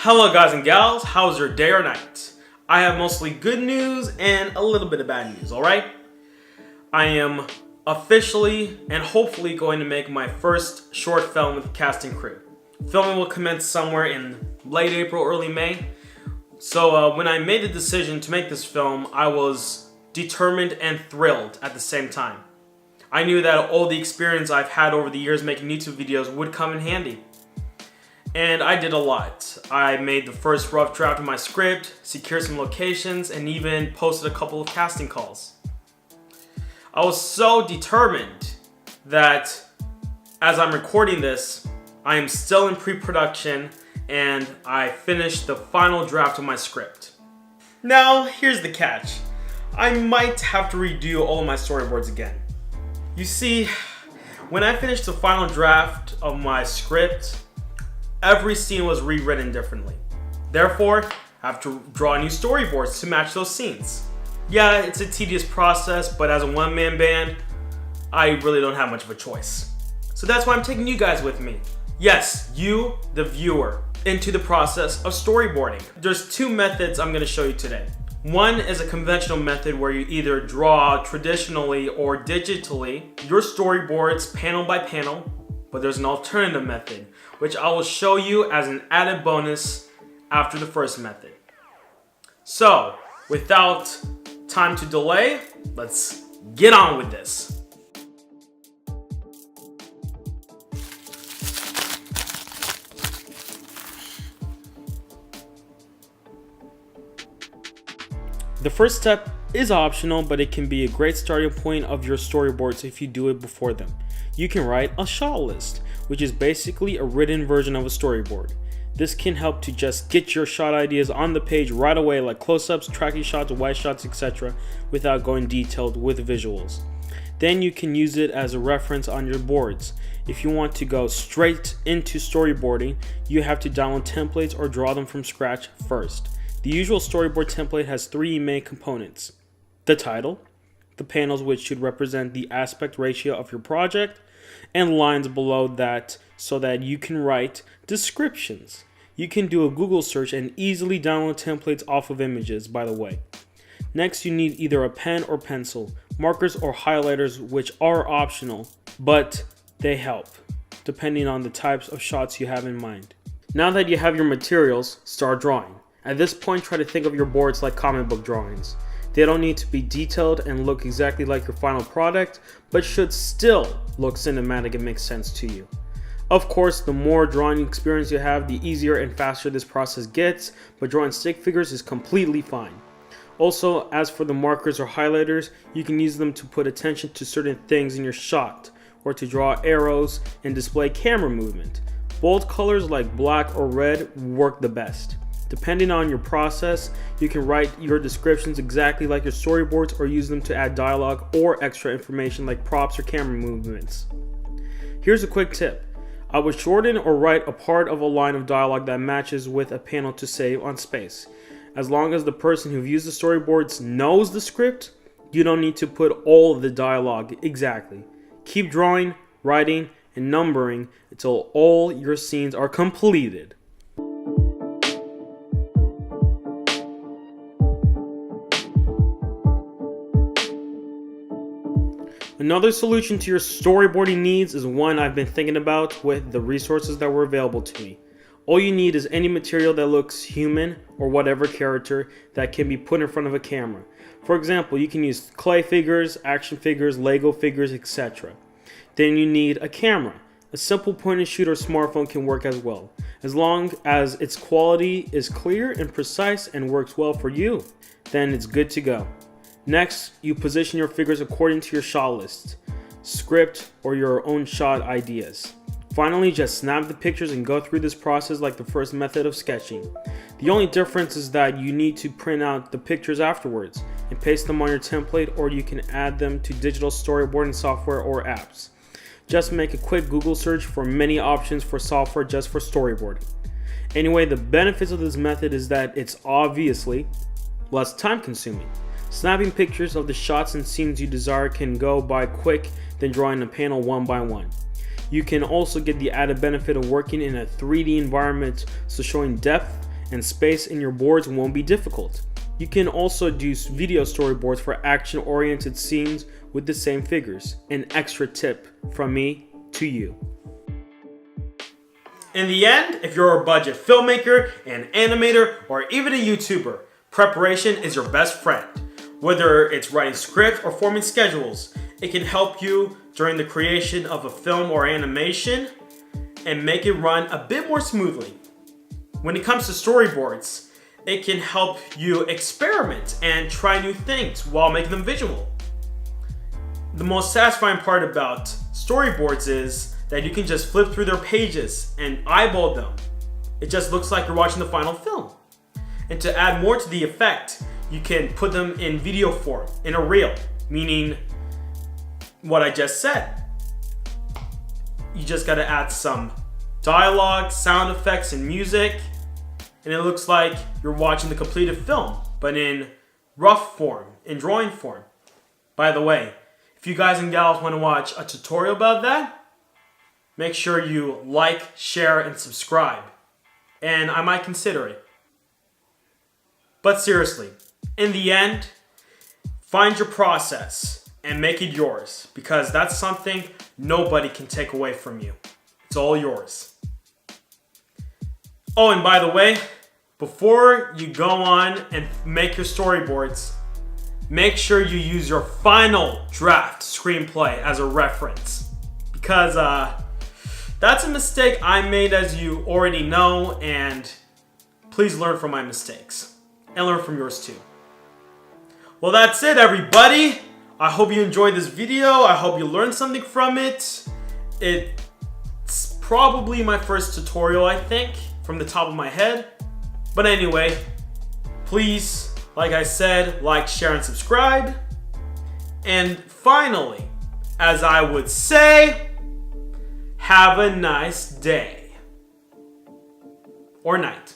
Hello guys and gals, how's your day or night? I have mostly good news and a little bit of bad news, alright? I am officially and hopefully going to make my first short film with the cast and crew. Filming will commence somewhere in late April, early May. So when I made the decision to make this film, I was determined and thrilled at the same time. I knew that all the experience I've had over the years making YouTube videos would come in handy. And I did a lot. I made the first rough draft of my script, secured some locations, and even posted a couple of casting calls. I was so determined that as I'm recording this, I am still in pre-production and I finished the final draft of my script. Now, here's the catch. I might have to redo all of my storyboards again. You see, when I finished the final draft of my script, every scene was rewritten differently. Therefore, I have to draw new storyboards to match those scenes. Yeah, it's a tedious process, but as a one-man band, I really don't have much of a choice. So that's why I'm taking you guys with me. Yes, you, the viewer, into the process of storyboarding. There's two methods I'm going to show you today. One is a conventional method where you either draw traditionally or digitally your storyboards panel by panel, but there's an alternative method, which I will show you as an added bonus after the first method. So, without time to delay, let's get on with this. The first step is optional, but it can be a great starting point of your storyboards if you do it before them. You can write a shot list, which is basically a written version of a storyboard. This can help to just get your shot ideas on the page right away, like close-ups, tracking shots, wide shots, etc., without going detailed with visuals. Then you can use it as a reference on your boards. If you want to go straight into storyboarding, you have to download templates or draw them from scratch first. The usual storyboard template has three main components: the title, the panels which should represent the aspect ratio of your project, and lines below that so that you can write descriptions. You can do a Google search and easily download templates off of images, by the way. Next, you need either a pen or pencil, markers or highlighters, which are optional, but they help, depending on the types of shots you have in mind. Now that you have your materials, start drawing. At this point, try to think of your boards like comic book drawings. They don't need to be detailed and look exactly like your final product, but should still look cinematic and make sense to you. Of course, the more drawing experience you have, the easier and faster this process gets, but drawing stick figures is completely fine. Also, as for the markers or highlighters, you can use them to put attention to certain things in your shot, or to draw arrows and display camera movement. Bold colors like black or red work the best. Depending on your process, you can write your descriptions exactly like your storyboards or use them to add dialogue or extra information like props or camera movements. Here's a quick tip. I would shorten or write a part of a line of dialogue that matches with a panel to save on space. As long as the person who views the storyboards knows the script, you don't need to put all of the dialogue exactly. Keep drawing, writing, and numbering until all your scenes are completed. Another solution to your storyboarding needs is one I've been thinking about with the resources that were available to me. All you need is any material that looks human or whatever character that can be put in front of a camera. For example, you can use clay figures, action figures, Lego figures, etc. Then you need a camera. A simple point and shoot or smartphone can work as well, as long as its quality is clear and precise and works well for you. Then it's good to go. Next, you position your figures according to your shot list, script, or your own shot ideas. Finally, just snap the pictures and go through this process like the first method of sketching. The only difference is that you need to print out the pictures afterwards and paste them on your template, or you can add them to digital storyboarding software or apps. Just make a quick Google search for many options for software just for storyboarding. Anyway, the benefits of this method is that it's obviously less time consuming. Snapping pictures of the shots and scenes you desire can go by quick than drawing a panel one by one. You can also get the added benefit of working in a 3D environment, so showing depth and space in your boards won't be difficult. You can also do video storyboards for action-oriented scenes with the same figures. An extra tip from me to you. In the end, if you're a budget filmmaker, an animator, or even a YouTuber, preparation is your best friend. Whether it's writing scripts or forming schedules, it can help you during the creation of a film or animation and make it run a bit more smoothly. When it comes to storyboards, it can help you experiment and try new things while making them visual. The most satisfying part about storyboards is that you can just flip through their pages and eyeball them. It just looks like you're watching the final film. And to add more to the effect, you can put them in video form, in a reel, meaning what I just said. You just gotta add some dialogue, sound effects, and music, and it looks like you're watching the completed film, but in rough form, in drawing form. By the way, if you guys and gals want to watch a tutorial about that, make sure you like, share, and subscribe. And I might consider it. But seriously, in the end, find your process and make it yours, because that's something nobody can take away from you. It's all yours. Oh, and by the way, before you go on and make your storyboards, make sure you use your final draft screenplay as a reference, because that's a mistake I made, as you already know, and please learn from my mistakes and learn from yours too. Well, that's it, everybody. I hope you enjoyed this video. I hope you learned something from it. It's probably my first tutorial, I think, from the top of my head. But anyway, please, like I said, like, share, and subscribe. And finally, as I would say, have a nice day. Or night.